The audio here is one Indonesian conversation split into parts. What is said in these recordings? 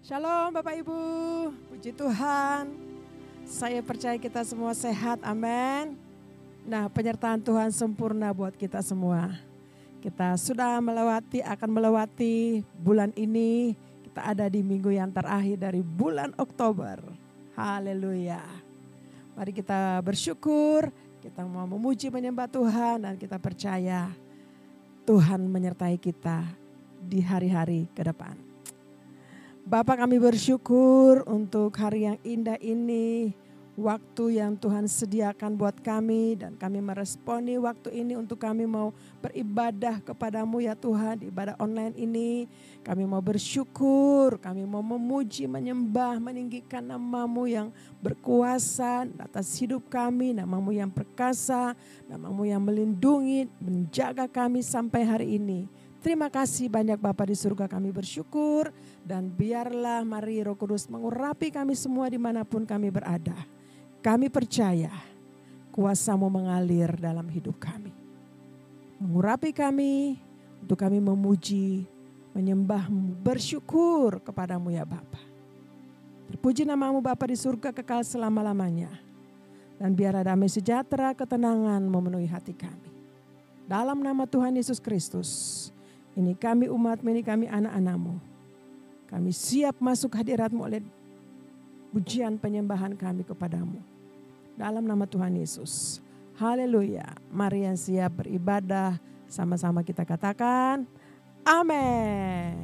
Shalom Bapak Ibu, puji Tuhan. Saya percaya kita semua sehat, amin. Nah, penyertaan Tuhan sempurna buat kita semua. Kita sudah akan melewati bulan ini. Kita ada di minggu yang terakhir dari bulan Oktober. Haleluya. Mari kita bersyukur, kita mau memuji menyembah Tuhan dan kita percaya Tuhan menyertai kita di hari-hari ke depan. Bapak, kami bersyukur untuk hari yang indah ini, waktu yang Tuhan sediakan buat kami dan kami meresponi waktu ini untuk kami mau beribadah kepadamu ya Tuhan di ibadah online ini. Kami mau bersyukur, kami mau memuji, menyembah, meninggikan namamu yang berkuasa atas hidup kami, namamu yang perkasa, namamu yang melindungi, menjaga kami sampai hari ini. Terima kasih banyak Bapa di surga, kami bersyukur dan biarlah mari Roh Kudus mengurapi kami semua dimanapun kami berada. Kami percaya kuasa-Mu mengalir dalam hidup kami. Mengurapi kami untuk kami memuji, menyembah-Mu, bersyukur kepadamu ya Bapa. Terpuji namamu Bapa di surga kekal selama-lamanya. Dan biar damai sejahtera ketenangan memenuhi hati kami. Dalam nama Tuhan Yesus Kristus. Ini kami umat-Mu, ini kami anak-anak-Mu. Kami siap masuk hadirat-Mu oleh pujian penyembahan kami kepadamu. Dalam nama Tuhan Yesus. Haleluya. Mari yang siap beribadah, sama-sama kita katakan, amin.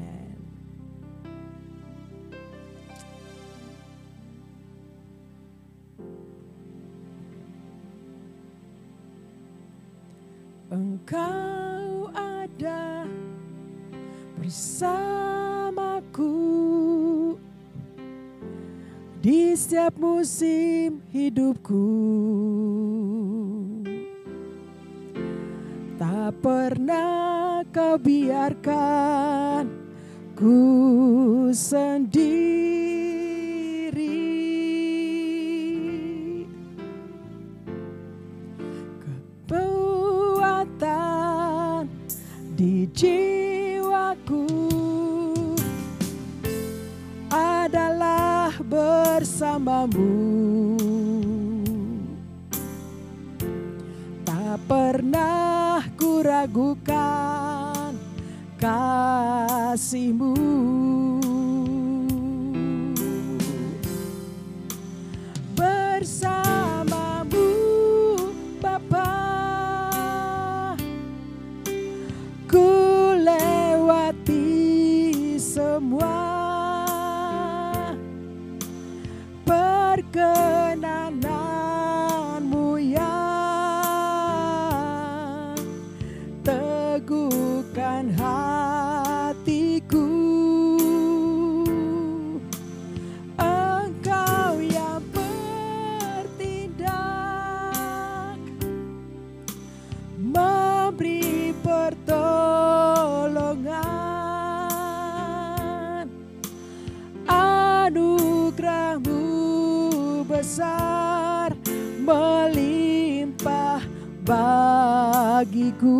Engkau ada bersamaku di setiap musim hidupku. Tak pernah Kau biarkan ku sendiri. Kekuatan di jiwaku adalah bersamamu. Tak pernah ku ragukan kasih-Mu. Bersamamu Bapa, ku lewati semua perkenanan-Mu yang teguhkan hatiku. Engkau yang bertindak, memberi pertolongan, anugerah-Mu besar melimpah bagiku.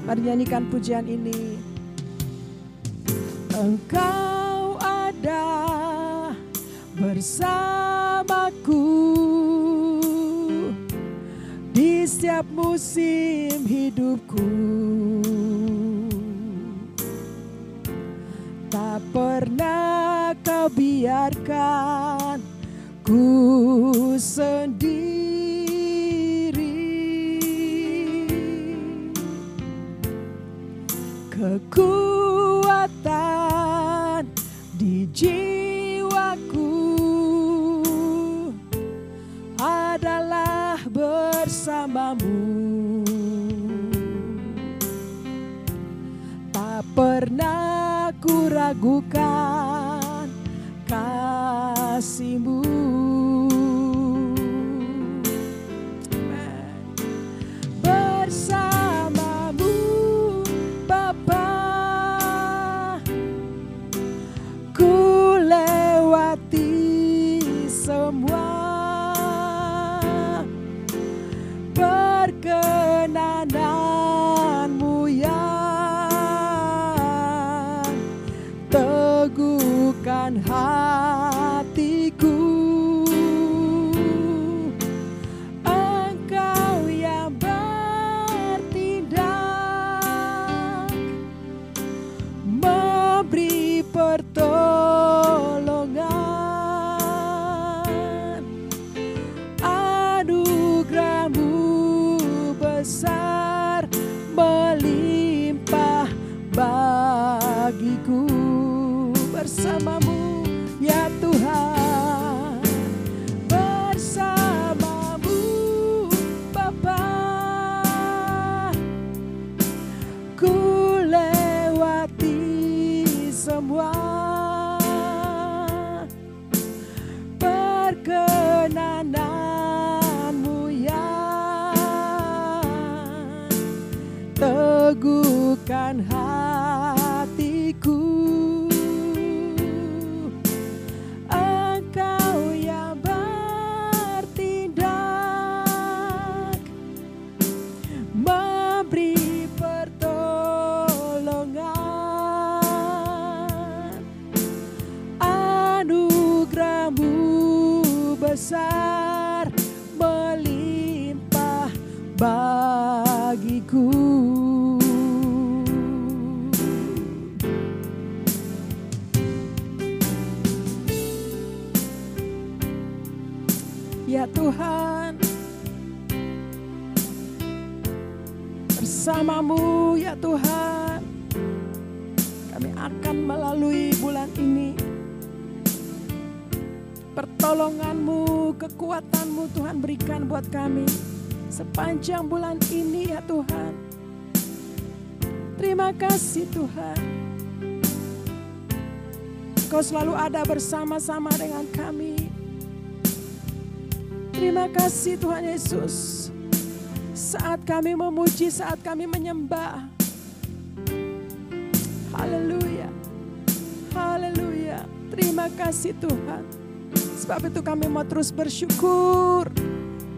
Mari nyanyikan pujian ini. Engkau ada bersamaku di setiap musim hidupku. Tak pernah Kau biarkan ku sendiri. Kekuatan di jiwaku adalah bersamamu. Tak pernah ku ragukan kasih-Mu. Bersamamu Bapa, ku lewati semua perkenanan-Mu yang semua. Perkenananmu ya teguhkan hatiku. Engkau yang bertindak, memberi pertolongan. Anugerahmu besar melimpah bagiku. Ya Tuhan, bersamamu ya Tuhan, kami akan melalui bulan ini. Pertolongan-Mu, kekuatan-Mu Tuhan berikan buat kami sepanjang bulan ini ya Tuhan. Terima kasih Tuhan, Kau selalu ada bersama-sama dengan kami. Terima kasih Tuhan Yesus, saat kami memuji, saat kami menyembah. Haleluya, haleluya. Terima kasih Tuhan. Sebab itu kami mau terus bersyukur.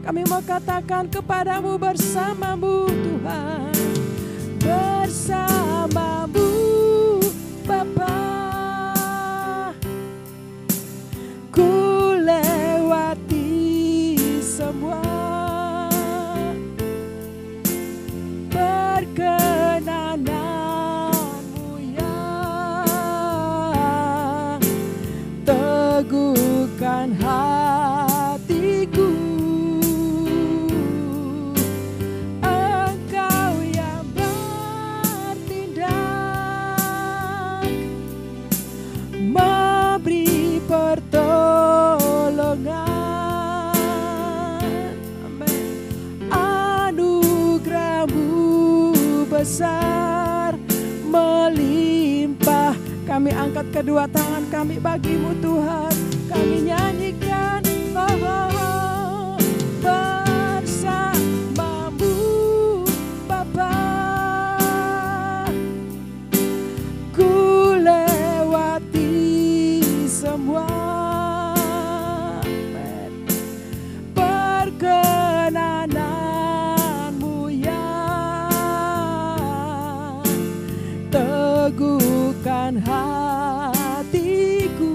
Kami mau katakan kepadamu, bersamamu Tuhan, bersamamu Bapa. Ku lewati semua perkenananmu ya teguhkan hatiku. Engkau yang bertindak, memberi pertolongan. Besar melimpah. Kami angkat kedua tangan kami bagimu Tuhan. Kami nyanyikan bersamamu Bapa. Ku lewati semua perkenananmu ya teguhkan hatiku.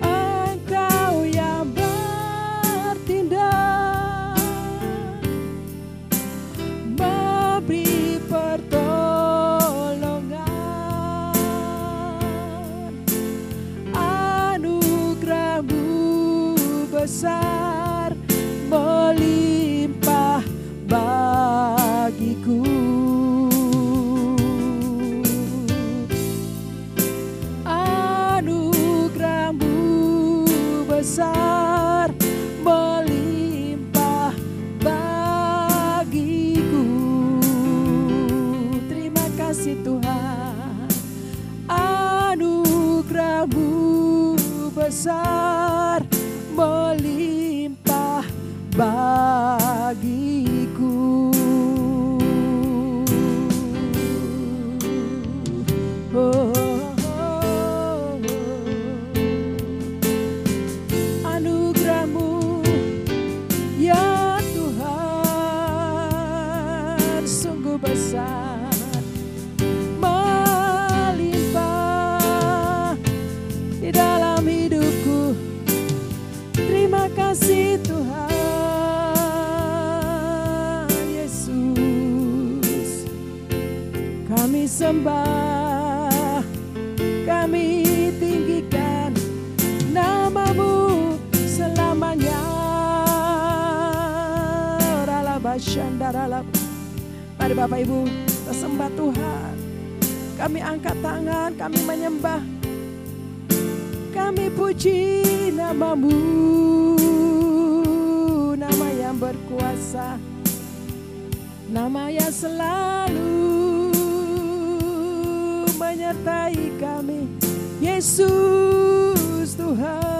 Engkau yang bertindak, memberi pertolongan. Anugerahmu besar melimpah bagiku. Anugerahmu besar melimpah bagiku. Terima kasih Tuhan. Anugerahmu besar melimpah bagiku. Anugerahmu ya Tuhan sungguh besar melimpah di dalam hidupku. Terima kasih Tuhan Yesus. Kami sembah, kami tinggikan namamu selamanya. Mari Bapak Ibu kita sembah Tuhan. Kami angkat tangan, kami menyembah, kami puji namamu, nama yang berkuasa, nama yang selalu menyertai kami. Yesus Tuhan.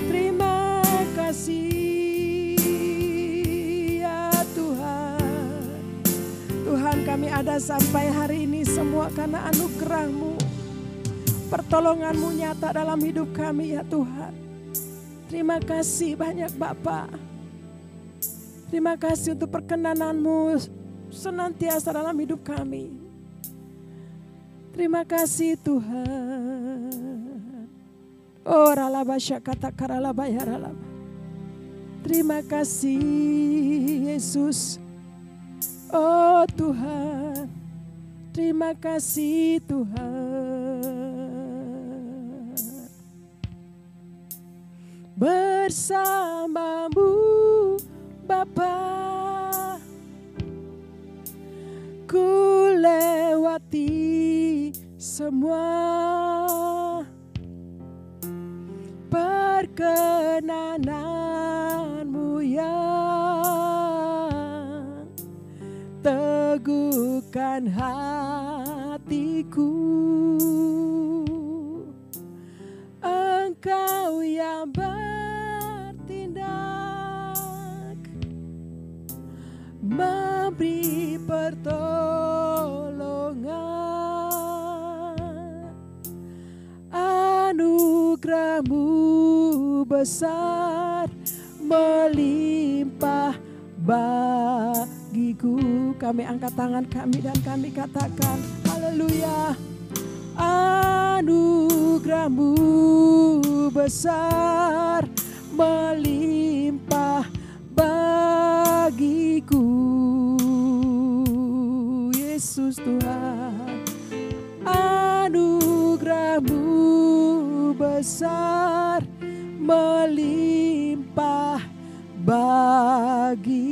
Terima kasih ya Tuhan. Tuhan, kami ada sampai hari ini semua karena anugerah-Mu. Pertolongan-Mu nyata dalam hidup kami ya Tuhan. Terima kasih banyak Bapa. Terima kasih untuk perkenanan-Mu senantiasa dalam hidup kami. Terima kasih Tuhan. Oh ralabasya kata karalabayaralaba. Terima kasih Yesus. Oh Tuhan. Terima kasih Tuhan. Bersama-Mu Bapa, ku lewati semua perkenanan-Mu yang teguhkan hatiku. Engkau yang bertindak, memberi pertolongan. Anugerah-Mu besar melimpah bagiku. Kami angkat tangan kami dan kami katakan haleluya. Anugerah-Mu besar melimpah bagiku. Yesus Tuhan. Anugerah-Mu besar melimpah bagiku.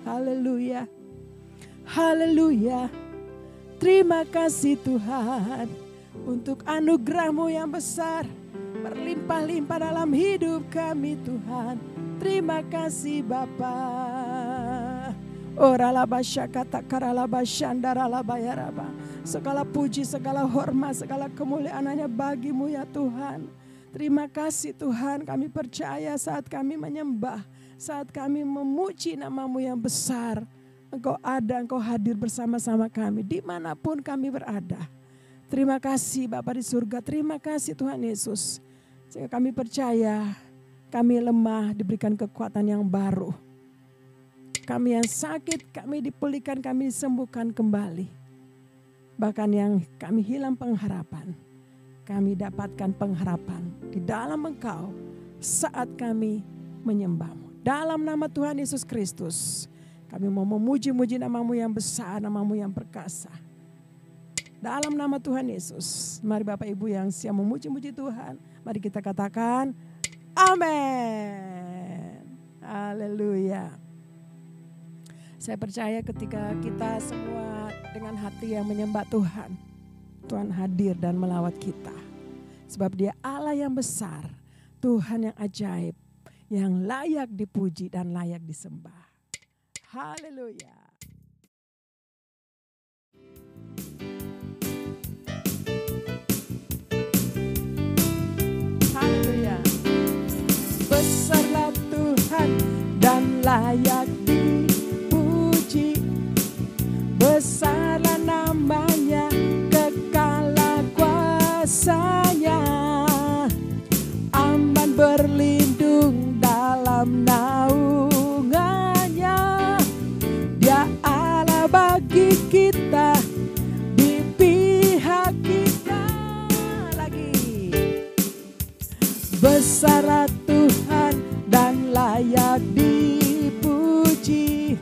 Haleluya. Haleluya. Terima kasih Tuhan untuk anugerah-Mu yang besar berlimpah-limpah dalam hidup kami Tuhan. Terima kasih Bapa. Oralabasya kata karalabasyandaralabayaraba. Segala puji, segala hormat, segala kemuliaan hanya bagi-Mu ya Tuhan. Terima kasih Tuhan, kami percaya saat kami menyembah, saat kami memuji nama-Mu yang besar. Engkau ada, Engkau hadir bersama-sama kami dimanapun kami berada. Terima kasih Bapa di surga, terima kasih Tuhan Yesus. Sehingga kami percaya, kami lemah diberikan kekuatan yang baru. Kami yang sakit, kami dipulihkan, kami disembuhkan kembali. Bahkan yang kami hilang pengharapan, kami dapatkan pengharapan di dalam Engkau saat kami menyembah-Mu. Dalam nama Tuhan Yesus Kristus, kami mau memuji-muji nama-Mu yang besar, nama-Mu yang perkasa. Dalam nama Tuhan Yesus, mari Bapak Ibu yang siap memuji-muji Tuhan, mari kita katakan amin. Haleluya. Saya percaya ketika kita semua dengan hati yang menyembah Tuhan, Tuhan hadir dan melawat kita. Sebab Dia Allah yang besar, Tuhan yang ajaib, yang layak dipuji dan layak disembah. Haleluya. Haleluya. Besarlah Tuhan dan layak dipuji. Besarlah namanya, kekalah kuasanya. Aman berlindung dalam naungannya. Dia Allah bagi kita, di pihak kita lagi. Besarlah Tuhan dan layak dipuji.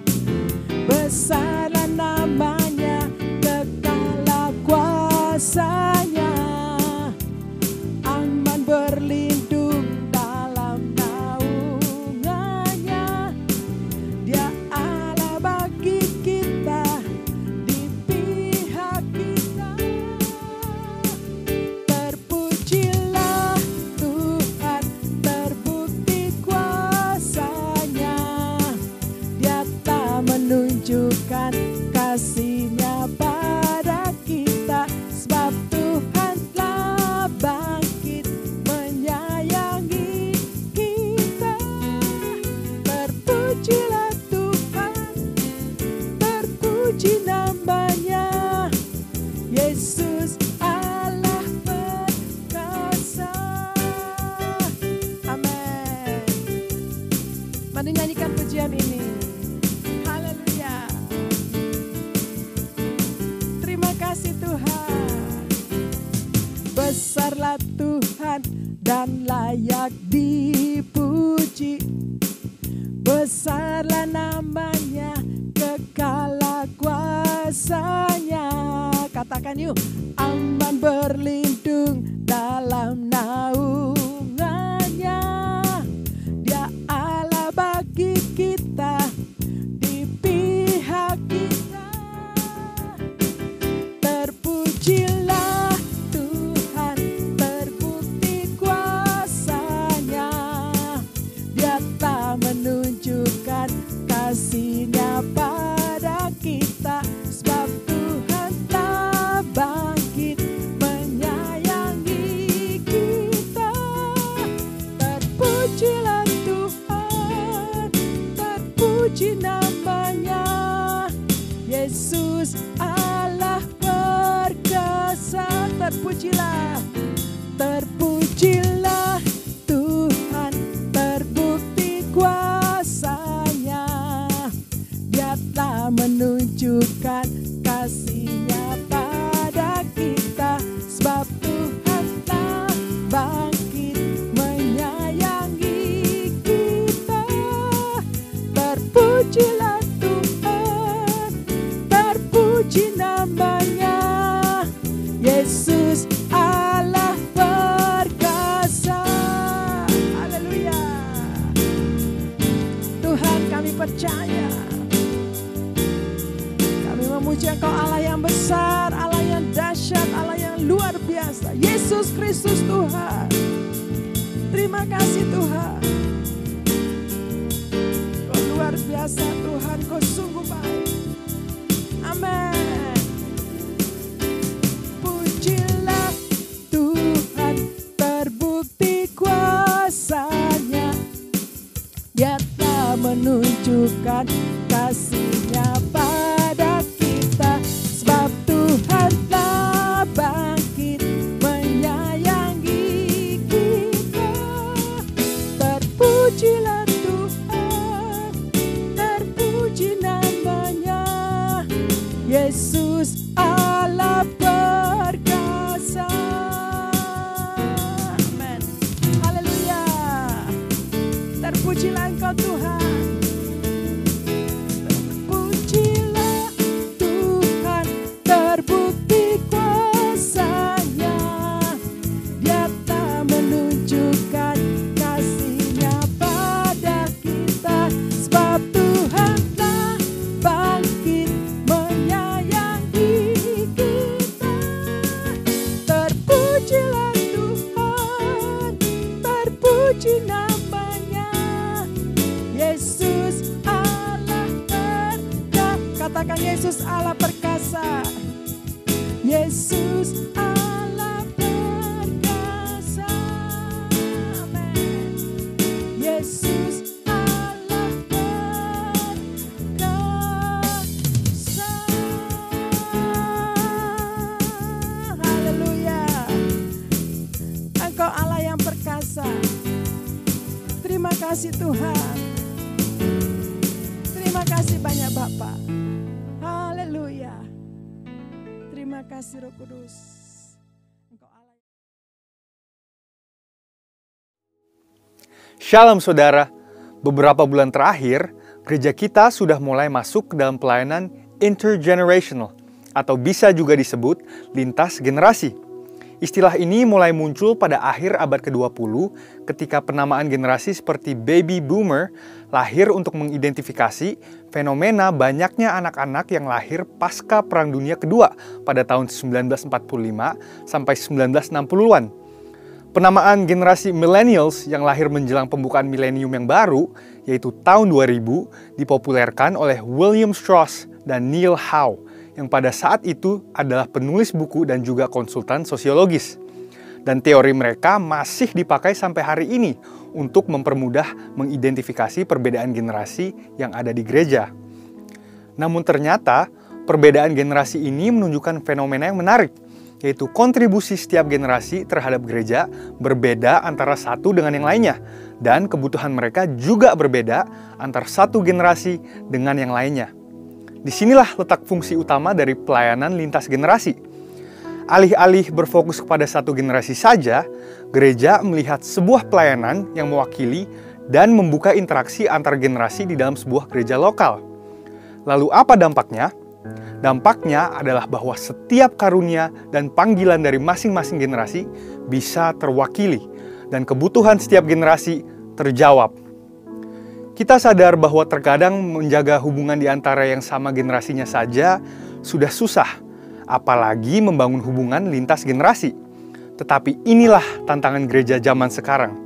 Besarlah namanya, kekalah kuasanya. Aman berlindung dalam naungannya. Dia Allah bagi kita, di pihak kita. Terpujilah Tuhan, terpujilah besarlah Tuhan dan layak dipuji. Besarlah namanya, kekal kuasanya. Katakan yuk, aman berlindung dalam naungannya. Dia Allah bagi kita, di pihak kita. Terpujilah Tuhan, terbukti kuasanya. Dia tak menunjukkan kasih-Nya pada kita, sebab Tuhan telah bangkit menyayangi kita. Terpujilah Tuhan, terpuji namanya. Yesus Allah perkasa. Terpujilah, terpujilah Tuhan, terbukti kuasanya. Dia telah menunjukkan kasih-Nya pada kita, sebab Tuhan telah bangkit menyayangi kita. Terpujilah Tuhan, terpuji namanya. Yesus Allah perkasa. Haleluya. Tuhan, kami percaya, kami memuji Engkau, Allah yang besar, Allah yang dahsyat, Allah yang luar biasa. Yesus Kristus Tuhan. Terima kasih Tuhan. Kau luar biasa Tuhan, Kau sungguh baik. Amin. Pujilah Tuhan, terbukti kuasanya. Dia telah menunjukkan kasih-Nya pada kita, sebab Tuhan telah bangkit menyayangi kita. Terpujilah Tuhan, terpuji namanya. Yesus Allah perkasa. Amin. Haleluya. Terpujilah Engkau Tuhan. Terpujilah Tuhan, terbukti kuasanya. Dia tak menunjukkan kasih-Nya pada kita, sebab Tuhan telah bangkit menyayangi kita. Terpujilah Tuhan, terpuji namanya. Yesus Allah perkasa. Katakan Yesus Allah perkasa. Yesus Allah perkasa. Amin. Yesus Allah perkasa. Haleluya. Engkau Allah yang perkasa. Terima kasih Tuhan. Terima kasih banyak Bapak. Haleluya. Terima kasih Roh Kudus. Engkau Allah. Shalom saudara, beberapa bulan terakhir, gereja kita sudah mulai masuk ke dalam pelayanan intergenerational, atau bisa juga disebut lintas generasi. Istilah ini mulai muncul pada akhir abad ke-20 ketika penamaan generasi seperti baby boomer lahir untuk mengidentifikasi fenomena banyaknya anak-anak yang lahir pasca Perang Dunia Kedua pada tahun 1945 sampai 1960-an. Penamaan generasi millennials yang lahir menjelang pembukaan milenium yang baru, yaitu tahun 2000, dipopulerkan oleh William Strauss dan Neil Howe, yang pada saat itu adalah penulis buku dan juga konsultan sosiologis. Dan teori mereka masih dipakai sampai hari ini untuk mempermudah mengidentifikasi perbedaan generasi yang ada di gereja. Namun ternyata, perbedaan generasi ini menunjukkan fenomena yang menarik, yaitu kontribusi setiap generasi terhadap gereja berbeda antara satu dengan yang lainnya, dan kebutuhan mereka juga berbeda antar satu generasi dengan yang lainnya. Disinilah letak fungsi utama dari pelayanan lintas generasi. Alih-alih berfokus kepada satu generasi saja, gereja melihat sebuah pelayanan yang mewakili dan membuka interaksi antar generasi di dalam sebuah gereja lokal. Lalu apa dampaknya? Dampaknya adalah bahwa setiap karunia dan panggilan dari masing-masing generasi bisa terwakili dan kebutuhan setiap generasi terjawab. Kita sadar bahwa terkadang menjaga hubungan di antara yang sama generasinya saja sudah susah, apalagi membangun hubungan lintas generasi. Tetapi inilah tantangan gereja zaman sekarang.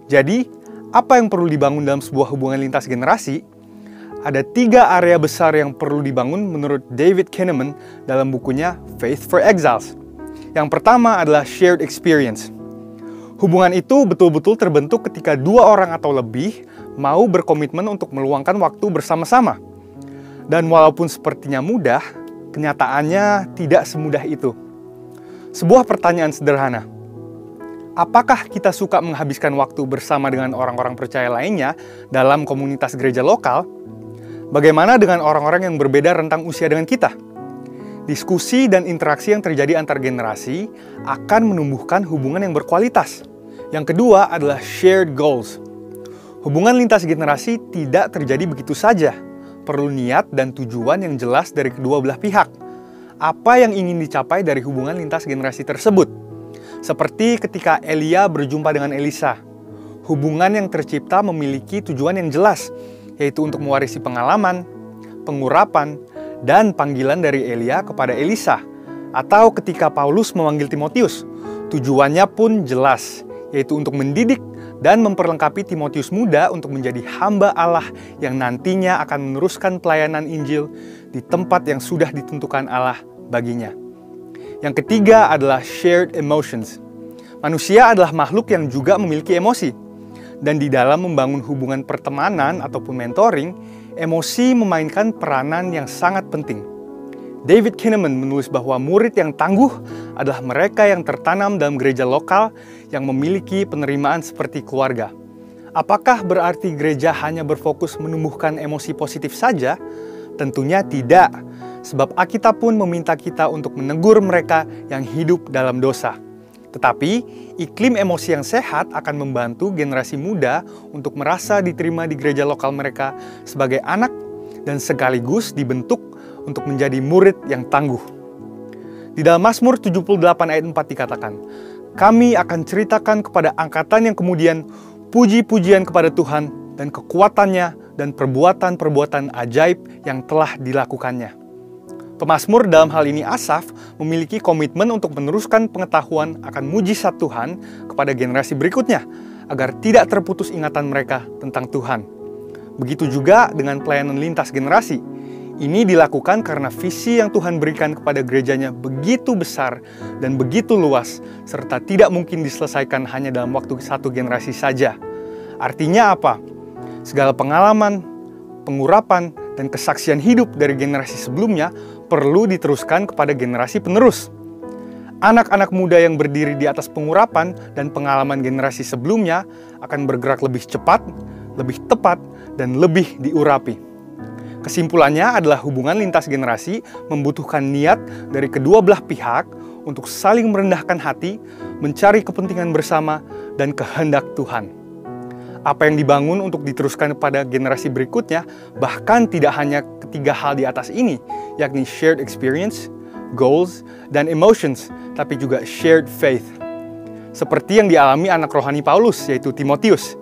Jadi, apa yang perlu dibangun dalam sebuah hubungan lintas generasi? Ada 3 area besar yang perlu dibangun menurut David Kinnaman dalam bukunya Faith for Exiles. Yang pertama adalah shared experience. Hubungan itu betul-betul terbentuk ketika 2 orang atau lebih mau berkomitmen untuk meluangkan waktu bersama-sama. Dan walaupun sepertinya mudah, kenyataannya tidak semudah itu. Sebuah pertanyaan sederhana. Apakah kita suka menghabiskan waktu bersama dengan orang-orang percaya lainnya dalam komunitas gereja lokal? Bagaimana dengan orang-orang yang berbeda rentang usia dengan kita? Diskusi dan interaksi yang terjadi antar generasi akan menumbuhkan hubungan yang berkualitas. Yang kedua adalah shared goals. Hubungan lintas generasi tidak terjadi begitu saja. Perlu niat dan tujuan yang jelas dari kedua belah pihak. Apa yang ingin dicapai dari hubungan lintas generasi tersebut? Seperti ketika Elia berjumpa dengan Elisa. Hubungan yang tercipta memiliki tujuan yang jelas, yaitu untuk mewarisi pengalaman, pengurapan, dan panggilan dari Elia kepada Elisa. Atau ketika Paulus memanggil Timotius, tujuannya pun jelas, yaitu untuk mendidik dan memperlengkapi Timotius muda untuk menjadi hamba Allah yang nantinya akan meneruskan pelayanan Injil di tempat yang sudah ditentukan Allah baginya. Yang ketiga adalah shared emotions. Manusia adalah makhluk yang juga memiliki emosi. Dan di dalam membangun hubungan pertemanan ataupun mentoring, emosi memainkan peranan yang sangat penting. David Kinnaman menulis bahwa murid yang tangguh adalah mereka yang tertanam dalam gereja lokal yang memiliki penerimaan seperti keluarga. Apakah berarti gereja hanya berfokus menumbuhkan emosi positif saja? Tentunya tidak, sebab Alkitab pun meminta kita untuk menegur mereka yang hidup dalam dosa. Tetapi, iklim emosi yang sehat akan membantu generasi muda untuk merasa diterima di gereja lokal mereka sebagai anak dan sekaligus dibentuk untuk menjadi murid yang tangguh. Di dalam Mazmur 78 ayat 4 dikatakan, "Kami akan ceritakan kepada angkatan yang kemudian puji-pujian kepada Tuhan dan kekuatannya dan perbuatan-perbuatan ajaib yang telah dilakukannya." Pemazmur dalam hal ini Asaf memiliki komitmen untuk meneruskan pengetahuan akan mujizat Tuhan kepada generasi berikutnya, agar tidak terputus ingatan mereka tentang Tuhan. Begitu juga dengan pelayanan lintas generasi. Ini dilakukan karena visi yang Tuhan berikan kepada gerejanya begitu besar dan begitu luas, serta tidak mungkin diselesaikan hanya dalam waktu satu generasi saja. Artinya apa? Segala pengalaman, pengurapan, dan kesaksian hidup dari generasi sebelumnya perlu diteruskan kepada generasi penerus. Anak-anak muda yang berdiri di atas pengurapan dan pengalaman generasi sebelumnya akan bergerak lebih cepat, lebih tepat, dan lebih diurapi. Kesimpulannya adalah hubungan lintas generasi membutuhkan niat dari kedua belah pihak untuk saling merendahkan hati, mencari kepentingan bersama, dan kehendak Tuhan. Apa yang dibangun untuk diteruskan kepada generasi berikutnya bahkan tidak hanya ketiga hal di atas ini, yakni shared experience, goals, dan emotions, tapi juga shared faith. Seperti yang dialami anak rohani Paulus, yaitu Timotius.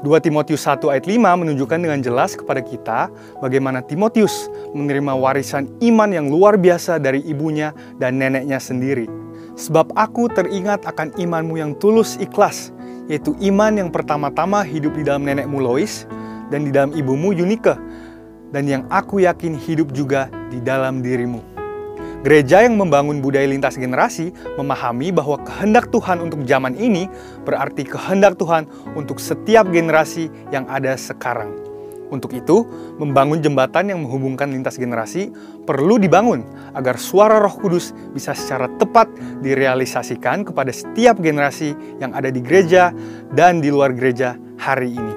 2 Timotius 1 ayat 5 menunjukkan dengan jelas kepada kita bagaimana Timotius menerima warisan iman yang luar biasa dari ibunya dan neneknya sendiri. Sebab aku teringat akan imanmu yang tulus ikhlas, yaitu iman yang pertama-tama hidup di dalam nenekmu Lois dan di dalam ibumu Yunike, dan yang aku yakin hidup juga di dalam dirimu. Gereja yang membangun budaya lintas generasi memahami bahwa kehendak Tuhan untuk zaman ini berarti kehendak Tuhan untuk setiap generasi yang ada sekarang. Untuk itu, membangun jembatan yang menghubungkan lintas generasi perlu dibangun agar suara Roh Kudus bisa secara tepat direalisasikan kepada setiap generasi yang ada di gereja dan di luar gereja hari ini.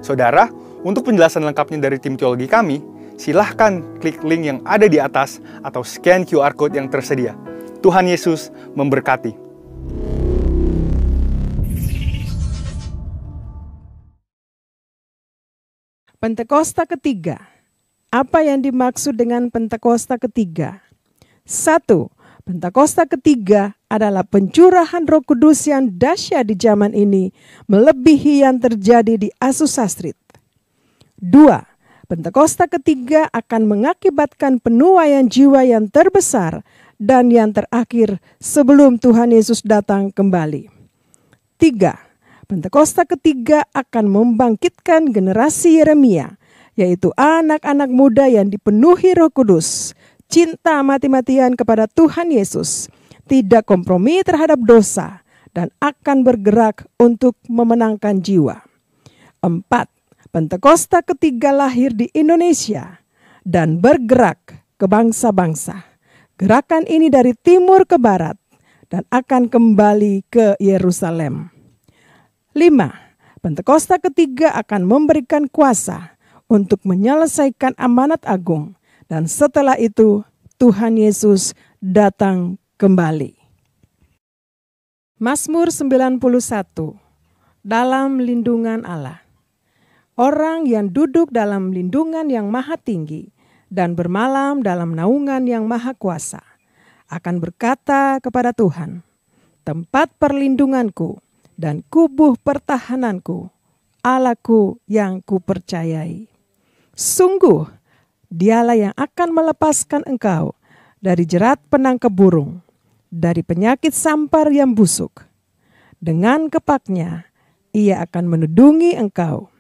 Saudara, untuk penjelasan lengkapnya dari tim teologi kami, silahkan klik link yang ada di atas atau scan QR Code yang tersedia. Tuhan Yesus memberkati. Pentakosta ketiga. Apa yang dimaksud dengan Pentakosta ketiga? 1. Pentakosta ketiga adalah pencurahan Roh Kudus yang dahsyat di zaman ini, melebihi yang terjadi di Azusa Street. 2. Pentakosta ketiga akan mengakibatkan penuaian jiwa yang terbesar dan yang terakhir sebelum Tuhan Yesus datang kembali. 3. Pentakosta ketiga akan membangkitkan generasi Yeremia, yaitu anak-anak muda yang dipenuhi Roh Kudus, cinta mati-matian kepada Tuhan Yesus, tidak kompromi terhadap dosa, dan akan bergerak untuk memenangkan jiwa. 4. Pentakosta ketiga lahir di Indonesia dan bergerak ke bangsa-bangsa. Gerakan ini dari timur ke barat dan akan kembali ke Yerusalem. 5. Pentakosta ketiga akan memberikan kuasa untuk menyelesaikan amanat agung, dan setelah itu Tuhan Yesus datang kembali. Mazmur 91. Dalam lindungan Allah. Orang yang duduk dalam lindungan yang maha tinggi dan bermalam dalam naungan yang maha kuasa akan berkata kepada Tuhan, tempat perlindunganku dan kubuh pertahananku, Allahku yang kupercayai. Sungguh, Dialah yang akan melepaskan engkau dari jerat penangkap burung, dari penyakit sampar yang busuk. Dengan kepaknya, Ia akan menudungi engkau.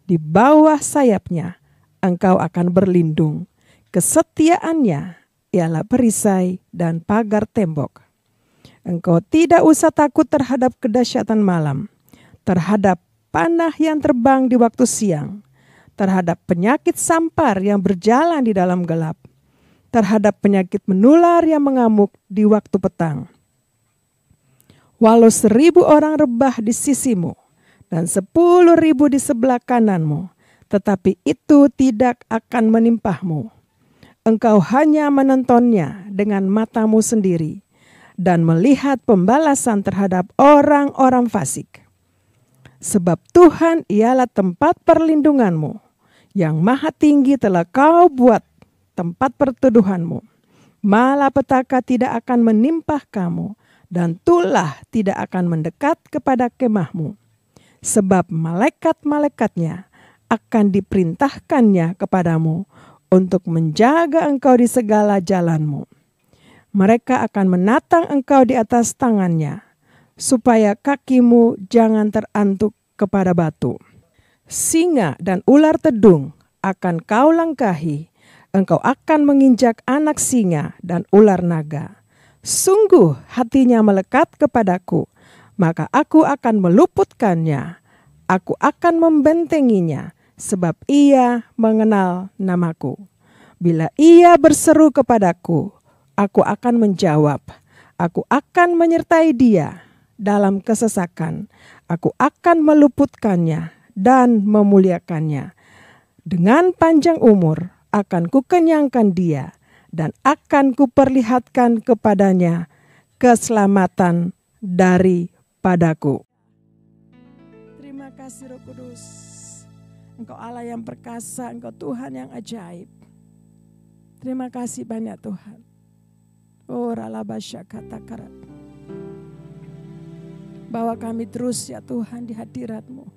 Di bawah sayapnya, engkau akan berlindung. Kesetiaannya ialah perisai dan pagar tembok. Engkau tidak usah takut terhadap kedahsyatan malam, terhadap panah yang terbang di waktu siang, terhadap penyakit sampar yang berjalan di dalam gelap, terhadap penyakit menular yang mengamuk di waktu petang. Walau 1.000 orang rebah di sisimu dan 10.000 di sebelah kananmu, tetapi itu tidak akan menimpahmu. Engkau hanya menontonnya dengan matamu sendiri dan melihat pembalasan terhadap orang-orang fasik. Sebab Tuhan ialah tempat perlindunganmu, yang maha tinggi telah kau buat tempat perteduhanmu. Malapetaka tidak akan menimpa kamu, dan tulah tidak akan mendekat kepada kemahmu. Sebab malaikat-malaikatnya akan diperintahkannya kepadamu untuk menjaga engkau di segala jalanmu. Mereka akan menatang engkau di atas tangannya, supaya kakimu jangan terantuk kepada batu. Singa dan ular tedung akan kau langkahi, engkau akan menginjak anak singa dan ular naga. Sungguh hatinya melekat kepadaku, maka aku akan meluputkannya. Aku akan membentenginya, sebab ia mengenal namaku. Bila ia berseru kepadaku, aku akan menjawab. Aku akan menyertai dia dalam kesesakan. Aku akan meluputkannya dan memuliakannya. Dengan panjang umur akan kukenyangkan dia, dan akan kuperlihatkan kepadanya keselamatan daripadaku. Terima kasih Roh Kudus. Engkau Allah yang perkasa, Engkau Tuhan yang ajaib. Terima kasih banyak Tuhan. Bawa kami terus ya Tuhan di hadirat-Mu.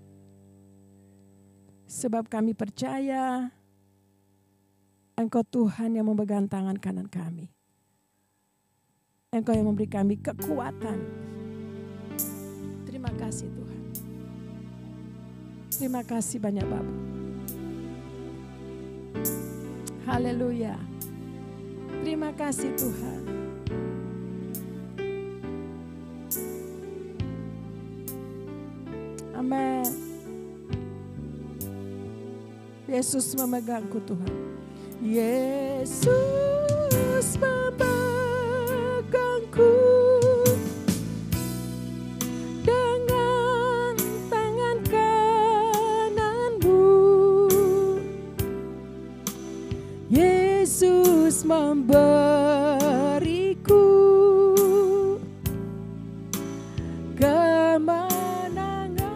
Sebab kami percaya Engkau Tuhan yang memegang tangan kanan kami. Engkau yang memberi kami kekuatan. Terima kasih Tuhan. Terima kasih banyak Bapa. Haleluya. Terima kasih Tuhan. Amin. Yesus memegangku Tuhan. Yesus memegangku dengan tangan kananmu. Yesus memberiku kemenangan.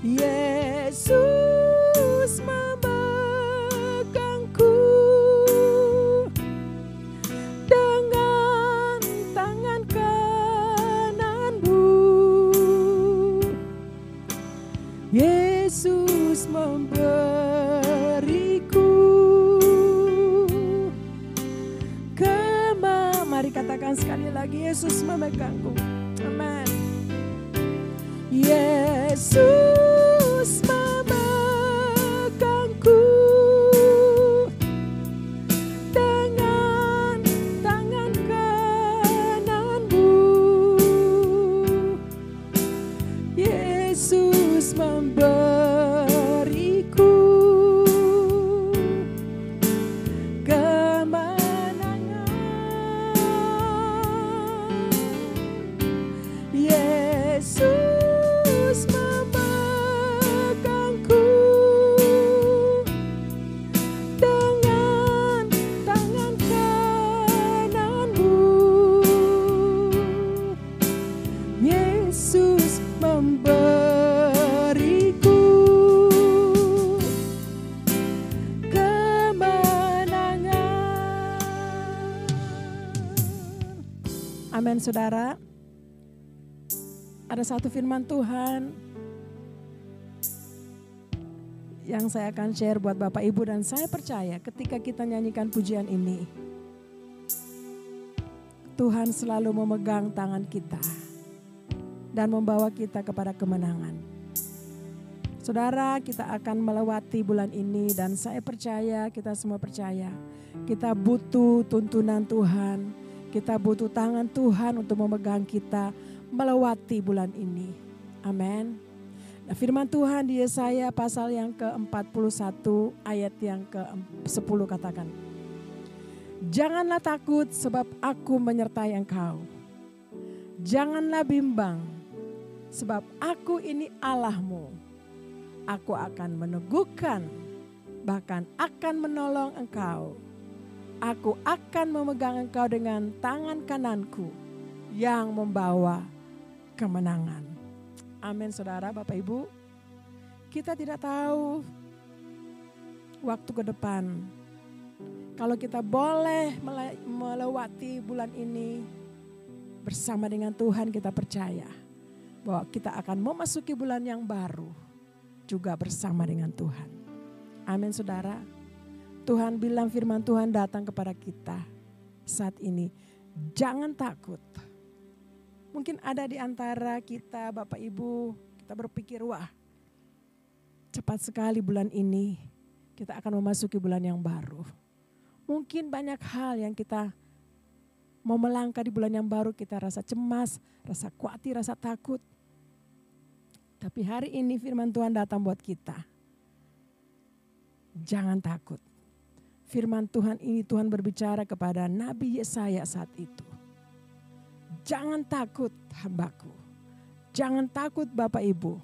Yesus memegangku dengan tangan kananmu. Yesus memberiku mari katakan sekali lagi, Yesus memegangku. Amin. Yesus memegangku dengan tangan kananmu. Yesus memberiku kemenangan. Yesus memegangku dengan tangan kananmu. Yesus memberiku kemenangan. Amin, saudara. Ada satu firman Tuhan yang saya akan share buat Bapak Ibu, dan saya percaya ketika kita nyanyikan pujian ini, Tuhan selalu memegang tangan kita dan membawa kita kepada kemenangan. Saudara, kita akan melewati bulan ini dan saya percaya, kita semua percaya, kita butuh tuntunan Tuhan, kita butuh tangan Tuhan untuk memegang kita melewati bulan ini. Amin. Nah, firman Tuhan di Yesaya pasal yang ke-41 ayat yang ke-10 katakan, janganlah takut sebab aku menyertai engkau. Janganlah bimbang sebab aku ini Allahmu. Aku akan meneguhkan, bahkan akan menolong engkau. Aku akan memegang engkau dengan tangan kananku yang membawa kemenangan. Amin, saudara, Bapak Ibu. Kita tidak tahu waktu ke depan. Kalau kita boleh melewati bulan ini bersama dengan Tuhan, kita percaya bahwa kita akan memasuki bulan yang baru juga bersama dengan Tuhan. Amin, saudara. Tuhan bilang, firman Tuhan datang kepada kita saat ini. Jangan takut. Mungkin ada di antara kita, Bapak Ibu, kita berpikir, wah cepat sekali bulan ini kita akan memasuki bulan yang baru. Mungkin banyak hal yang kita mau melangkah di bulan yang baru, kita rasa cemas, rasa khawatir, rasa takut. Tapi hari ini firman Tuhan datang buat kita. Jangan takut. Firman Tuhan ini Tuhan berbicara kepada Nabi Yesaya saat itu. Jangan takut hambaku. Jangan takut Bapak Ibu.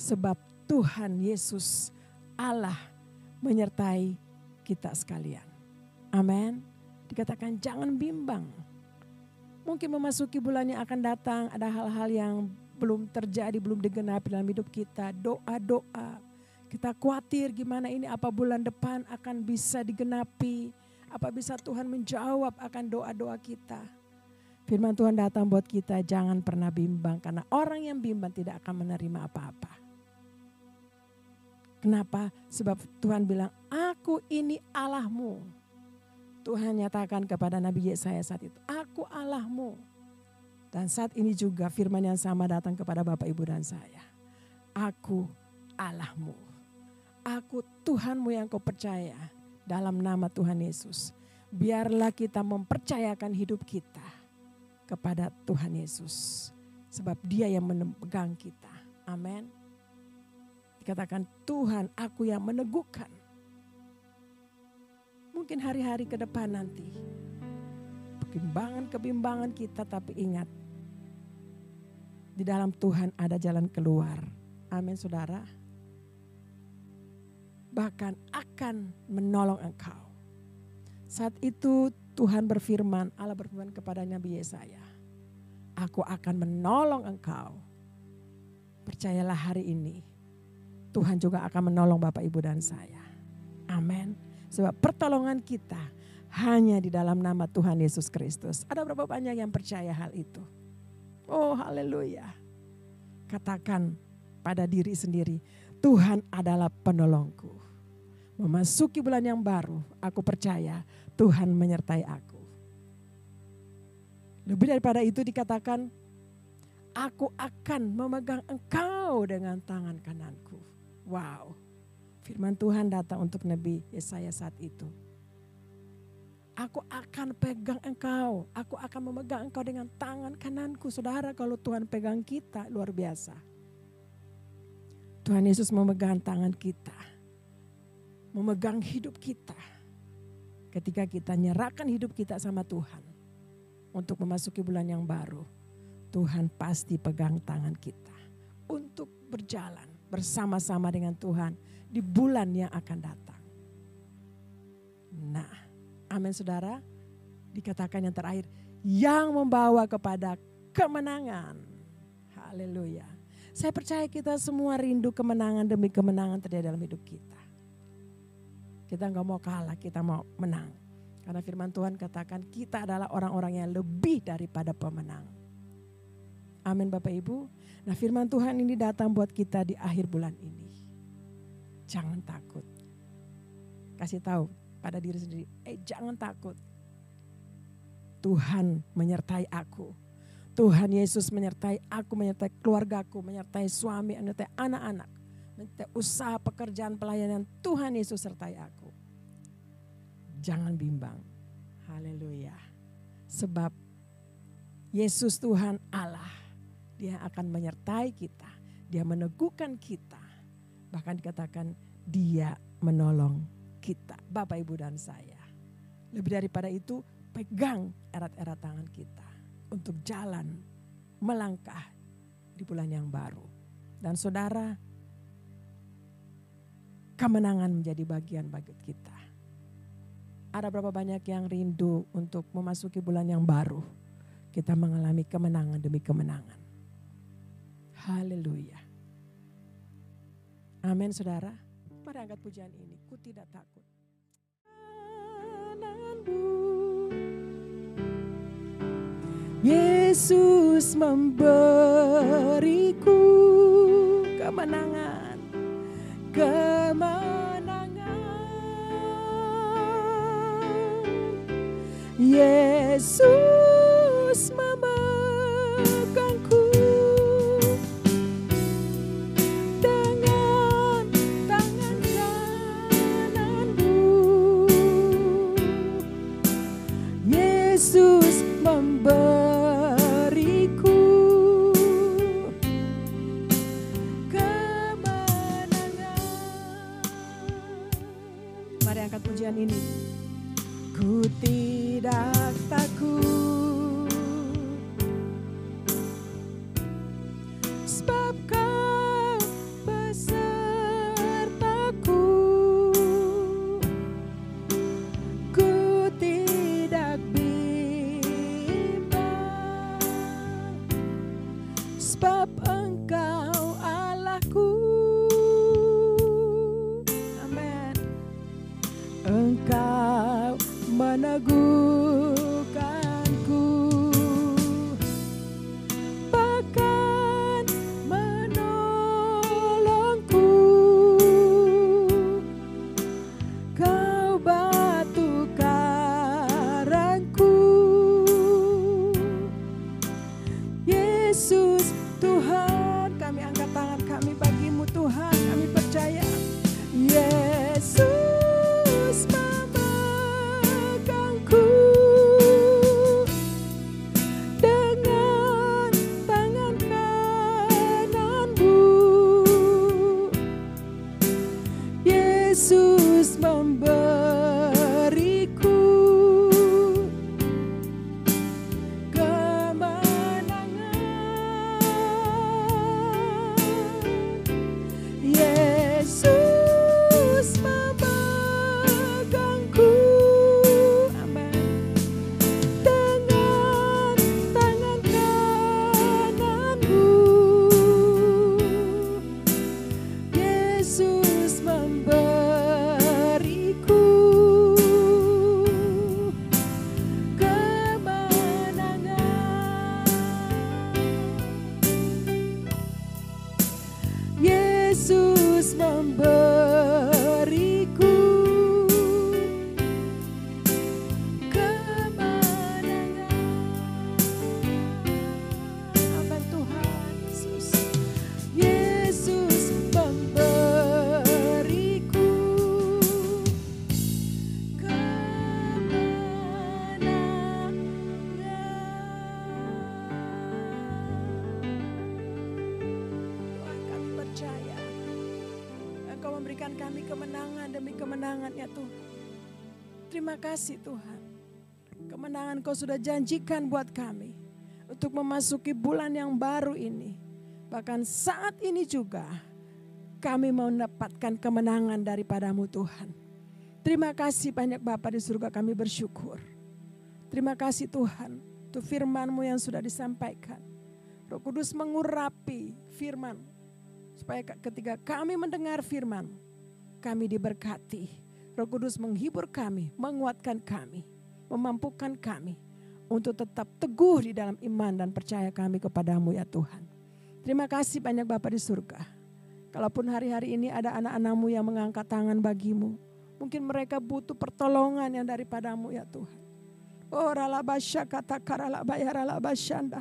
Sebab Tuhan Yesus Allah menyertai kita sekalian. Amin. Dikatakan jangan bimbang. Mungkin memasuki bulan yang akan datang ada hal-hal yang belum terjadi, belum digenapi dalam hidup kita. Doa-doa. Kita khawatir gimana ini, apa bulan depan akan bisa digenapi. Apa bisa Tuhan menjawab akan doa-doa kita. Firman Tuhan datang buat kita, jangan pernah bimbang. Karena orang yang bimbang tidak akan menerima apa-apa. Kenapa? Sebab Tuhan bilang, aku ini Allahmu. Tuhan nyatakan kepada Nabi Yesaya saat itu, aku Allahmu. Dan saat ini juga firman yang sama datang kepada Bapak Ibu dan saya. Aku Allahmu. Aku Tuhanmu yang kau percaya dalam nama Tuhan Yesus. Biarlah kita mempercayakan hidup kita kepada Tuhan Yesus. Sebab dia yang memegang kita. Amin. Dikatakan Tuhan, aku yang meneguhkan. Mungkin hari-hari ke depan nanti. Kebimbangan kita, tapi ingat. Di dalam Tuhan ada jalan keluar. Amin, saudara. Bahkan akan menolong engkau. Saat itu Tuhan berfirman, Allah berfirman kepada Nabi Yesaya, aku akan menolong engkau. Percayalah hari ini, Tuhan juga akan menolong Bapak, Ibu, dan saya. Amin. Sebab pertolongan kita hanya di dalam nama Tuhan Yesus Kristus. Ada berapa banyak yang percaya hal itu? Oh, haleluya. Katakan pada diri sendiri, Tuhan adalah penolongku. Memasuki bulan yang baru, aku percaya Tuhan menyertai aku. Lebih daripada itu dikatakan, aku akan memegang engkau dengan tangan kananku. Wow, firman Tuhan datang untuk Nabi Yesaya saat itu. Aku akan pegang engkau, aku akan memegang engkau dengan tangan kananku. Saudara, kalau Tuhan pegang kita, luar biasa. Tuhan Yesus memegang tangan kita, memegang hidup kita. Ketika kita nyerahkan hidup kita sama Tuhan untuk memasuki bulan yang baru, Tuhan pasti pegang tangan kita untuk berjalan bersama-sama dengan Tuhan di bulan yang akan datang. Nah, amin saudara, dikatakan yang terakhir, yang membawa kepada kemenangan. Haleluya. Saya percaya kita semua rindu kemenangan demi kemenangan terjadi dalam hidup kita. Kita gak mau kalah, kita mau menang. Karena firman Tuhan katakan kita adalah orang-orang yang lebih daripada pemenang. Amin Bapak Ibu. Nah firman Tuhan ini datang buat kita di akhir bulan ini. Jangan takut. Kasih tahu pada diri sendiri, jangan takut. Tuhan menyertai aku. Tuhan Yesus menyertai aku, menyertai keluargaku, menyertai suami, menyertai anak-anak. Menyertai usaha, pekerjaan, pelayanan. Tuhan Yesus sertai aku. Jangan bimbang. Haleluya. Sebab Yesus Tuhan Allah. Dia akan menyertai kita. Dia meneguhkan kita. Bahkan dikatakan dia menolong kita. Bapak, Ibu, dan saya. Lebih daripada itu, pegang erat-erat tangan kita. Untuk jalan, melangkah di bulan yang baru. Dan saudara, kemenangan menjadi bagian bagi kita. Ada berapa banyak yang rindu untuk memasuki bulan yang baru. Kita mengalami kemenangan demi kemenangan. Haleluya. Amin saudara. Mari angkat pujian ini. Ku tidak takut. Yesus memberiku kemenangan. Yesus memegangku dengan tangan kananmu. Yesus memberiku kemenangan. Mari angkat pujian ini. Ku tidak takut, sebab Kau besertaku. Ku tidak bimbang, sebab Engkau Allahku. Amin. Engkau meneguhkanku, bahkan menolongku. Kau batu karangku, Yesus Tuhan. Kami berikan kami kemenangan demi kemenangan ya Tuhan. Terima kasih Tuhan. Kemenangan Kau sudah janjikan buat kami untuk memasuki bulan yang baru ini. Bahkan saat ini juga kami mau mendapatkan kemenangan daripadamu Tuhan. Terima kasih banyak Bapa di surga, kami bersyukur. Terima kasih Tuhan untuk firman-Mu yang sudah disampaikan. Roh Kudus mengurapi firman supaya ketika kami mendengar firman, kami diberkati. Roh Kudus menghibur kami, menguatkan kami, memampukan kami untuk tetap teguh di dalam iman dan percaya kami kepadamu ya Tuhan. Terima kasih banyak Bapa di surga. Kalaupun hari-hari ini ada anak-anak-Mu yang mengangkat tangan bagimu, mungkin mereka butuh pertolongan yang daripadamu ya Tuhan. Oh ralabasya kata karalabaya ralabasyanda.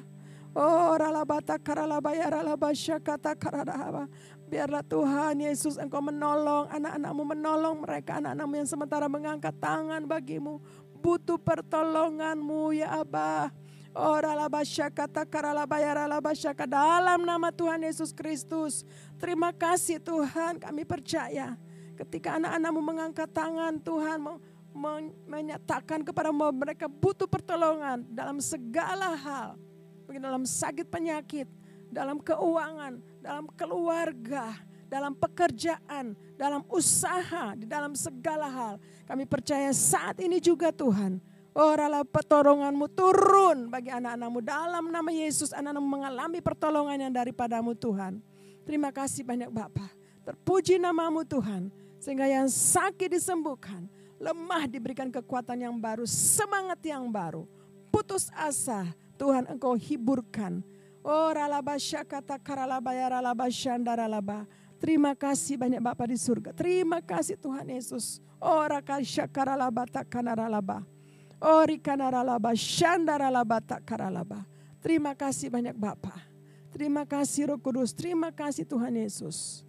Oh ralabata karalabaya ralabasya kata karadahaba. Biarlah Tuhan Yesus Engkau menolong anak-anak-Mu, menolong mereka anak-anak-Mu yang sementara mengangkat tangan bagimu. Butuh pertolongan-Mu ya Abah. Oh ralabasya kata karalabaya ralabasya kata dalam nama Tuhan Yesus Kristus. Terima kasih Tuhan, kami percaya ketika anak-anak-Mu mengangkat tangan Tuhan menyatakan kepada mereka butuh pertolongan dalam segala hal. Mungkin dalam sakit penyakit, dalam keuangan, dalam keluarga, dalam pekerjaan, dalam usaha, di dalam segala hal. Kami percaya saat ini juga Tuhan, oralah pertolongan-Mu turun bagi anak-anak-Mu. Dalam nama Yesus, anak-anak-Mu mengalami pertolongan yang daripadamu Tuhan. Terima kasih banyak Bapa. Terpuji nama-Mu Tuhan, sehingga yang sakit disembuhkan, lemah diberikan kekuatan yang baru, semangat yang baru, putus asa, Tuhan Engkau hiburkan. Oh ralabasya kata karalabaya ralabasyanda ralaba. Terima kasih banyak Bapa di surga. Terima kasih Tuhan Yesus. Oh rakasya karalabata kanaralaba. Oh rikanaralaba syanda ralabata karalaba. Terima kasih banyak Bapa. Terima kasih Roh Kudus. Terima kasih Tuhan Yesus.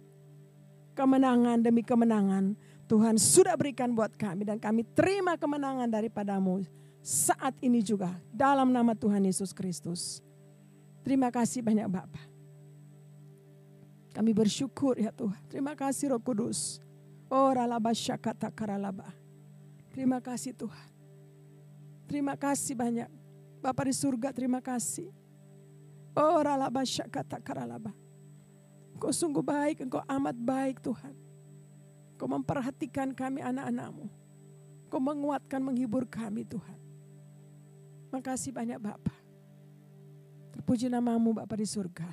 Kemenangan demi kemenangan Tuhan sudah berikan buat kami. Dan kami terima kemenangan daripadamu saat ini juga dalam nama Tuhan Yesus Kristus. Terima kasih banyak Bapa. Kami bersyukur ya Tuhan. Terima kasih Roh Kudus. Oh ralabasya kata karalaba. Terima kasih Tuhan. Terima kasih banyak Bapa di surga, terima kasih. Oh ralabasya kata karalaba. Engkau sungguh baik, Engkau amat baik Tuhan. Engkau memperhatikan kami anak-anak-Mu. Engkau menguatkan, menghibur kami Tuhan. Makasih banyak Bapa. Terpuji nama-Mu Bapa di surga.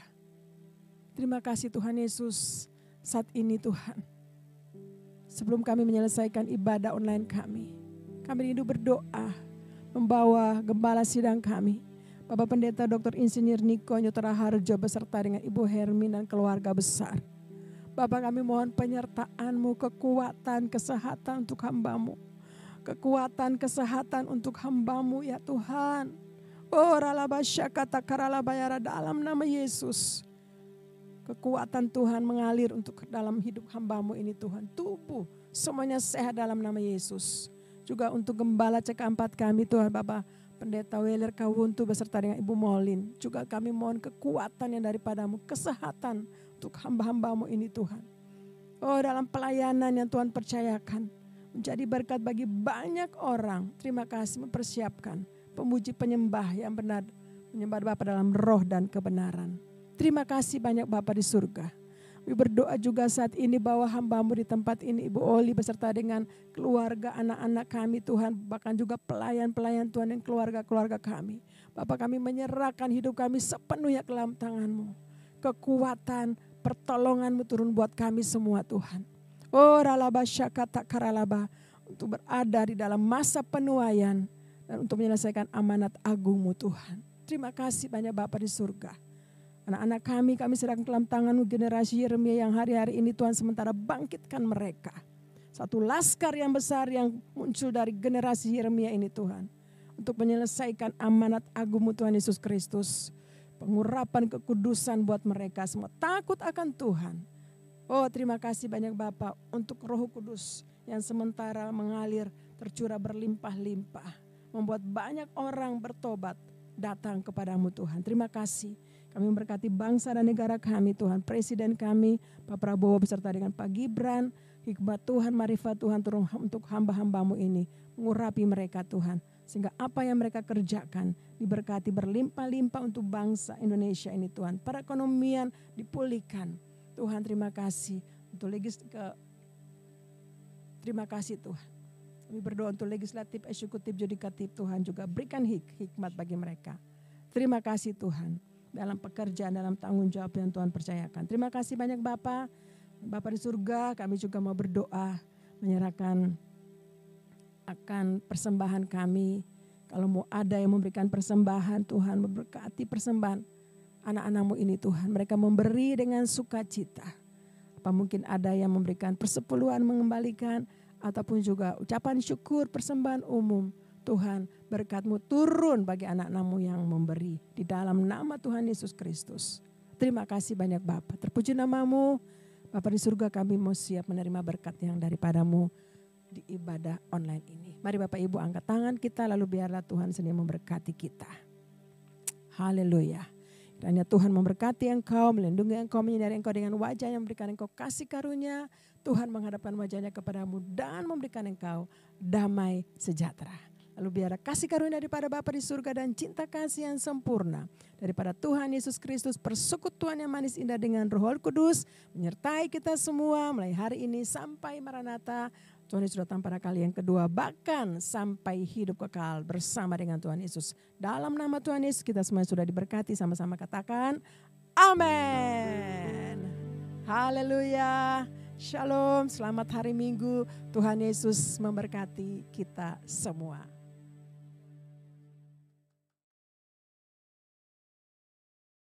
Terima kasih Tuhan Yesus saat ini Tuhan. Sebelum kami menyelesaikan ibadah online kami rindu berdoa membawa gembala sidang kami, Bapak Pendeta Dr. Insinyur Niko Nyotara Harjo beserta dengan Ibu Hermin dan keluarga besar. Bapak kami mohon penyertaan-Mu, kekuatan, kesehatan untuk hamba-Mu. Kekuatan, kesehatan untuk hamba-Mu ya Tuhan. Oh ralabasya kata karalabayara dalam nama Yesus. Kekuatan Tuhan mengalir untuk dalam hidup hamba-Mu ini Tuhan. Tubuh semuanya sehat dalam nama Yesus. Juga untuk gembala CK4 kami Tuhan Bapak Pendeta Weler Kawuntu beserta dengan Ibu Molin. Juga kami mohon kekuatan yang daripadamu, kesehatan untuk hamba-hamba-Mu ini Tuhan. Oh dalam pelayanan yang Tuhan percayakan. Menjadi berkat bagi banyak orang. Terima kasih mempersiapkan pemuji penyembah yang benar. Menyembah Bapa dalam roh dan kebenaran. Terima kasih banyak Bapa di surga. Kami berdoa juga saat ini bahwa hamba-Mu di tempat ini Ibu Oli beserta dengan keluarga anak-anak kami Tuhan. Bahkan juga pelayan-pelayan Tuhan dan keluarga-keluarga kami. Bapak kami menyerahkan hidup kami sepenuhnya ke dalam tangan-Mu. Kekuatan pertolongan-Mu turun buat kami semua Tuhan. Oh ralabasya kata karalaba untuk berada di dalam masa penuaian dan untuk menyelesaikan amanat agung-Mu Tuhan. Terima kasih banyak Bapa di surga. Anak-anak kami serahkan ke dalam tangan-Mu generasi Yeremia yang hari-hari ini Tuhan sementara bangkitkan mereka. Satu laskar yang besar yang muncul dari generasi Yeremia ini Tuhan. Untuk menyelesaikan amanat agung-Mu Tuhan Yesus Kristus. Pengurapan kekudusan buat mereka semua. Takut akan Tuhan. Oh terima kasih banyak Bapak untuk Roh Kudus yang sementara mengalir tercurah berlimpah-limpah. Membuat banyak orang bertobat datang kepadamu Tuhan. Terima kasih. Kami memberkati bangsa dan negara kami Tuhan. Presiden kami Pak Prabowo beserta dengan Pak Gibran. Hikmat Tuhan, marifat Tuhan turun untuk hamba-hambamu ini. Mengurapi mereka Tuhan. Sehingga apa yang mereka kerjakan diberkati berlimpah-limpah untuk bangsa Indonesia ini Tuhan. Perekonomian dipulihkan. Tuhan terima kasih untuk terima kasih Tuhan. Kami berdoa untuk legislatif, eksekutif, yudikatif Tuhan juga berikan hikmat bagi mereka. Terima kasih Tuhan dalam pekerjaan, dalam tanggung jawab yang Tuhan percayakan. Terima kasih banyak Bapa. Bapa di surga, kami juga mau berdoa menyerahkan akan persembahan kami. Kalau mau ada yang memberikan persembahan, Tuhan memberkati persembahan anak-anak-Mu ini Tuhan. Mereka memberi dengan sukacita. Apa mungkin ada yang memberikan persepuluhan mengembalikan, ataupun juga ucapan syukur persembahan umum. Tuhan, berkat-Mu turun bagi anak-anak-Mu yang memberi. Di dalam nama Tuhan Yesus Kristus. Terima kasih banyak Bapa. Terpuji nama-Mu. Bapa di surga, kami mau siap menerima berkat yang daripada-Mu di ibadah online ini. Mari Bapak Ibu angkat tangan kita, lalu biarlah Tuhan sendiri memberkati kita. Haleluya. Kiranya Tuhan memberkati engkau, melindungi engkau, menyinari engkau dengan wajah yang memberikan engkau kasih karunia. Tuhan menghadapkan wajahnya kepadamu dan memberikan engkau damai sejahtera. Lalu biarlah kasih karunia daripada Bapa di surga dan cinta kasih yang sempurna daripada Tuhan Yesus Kristus, persekutuan yang manis indah dengan Roh Kudus menyertai kita semua mulai hari ini sampai Maranatha. Tuhan Yesus datang pada kali yang kedua, bahkan sampai hidup kekal bersama dengan Tuhan Yesus. Dalam nama Tuhan Yesus kita semua sudah diberkati, sama-sama katakan amin. Haleluya. Shalom, selamat hari Minggu. Tuhan Yesus memberkati kita semua.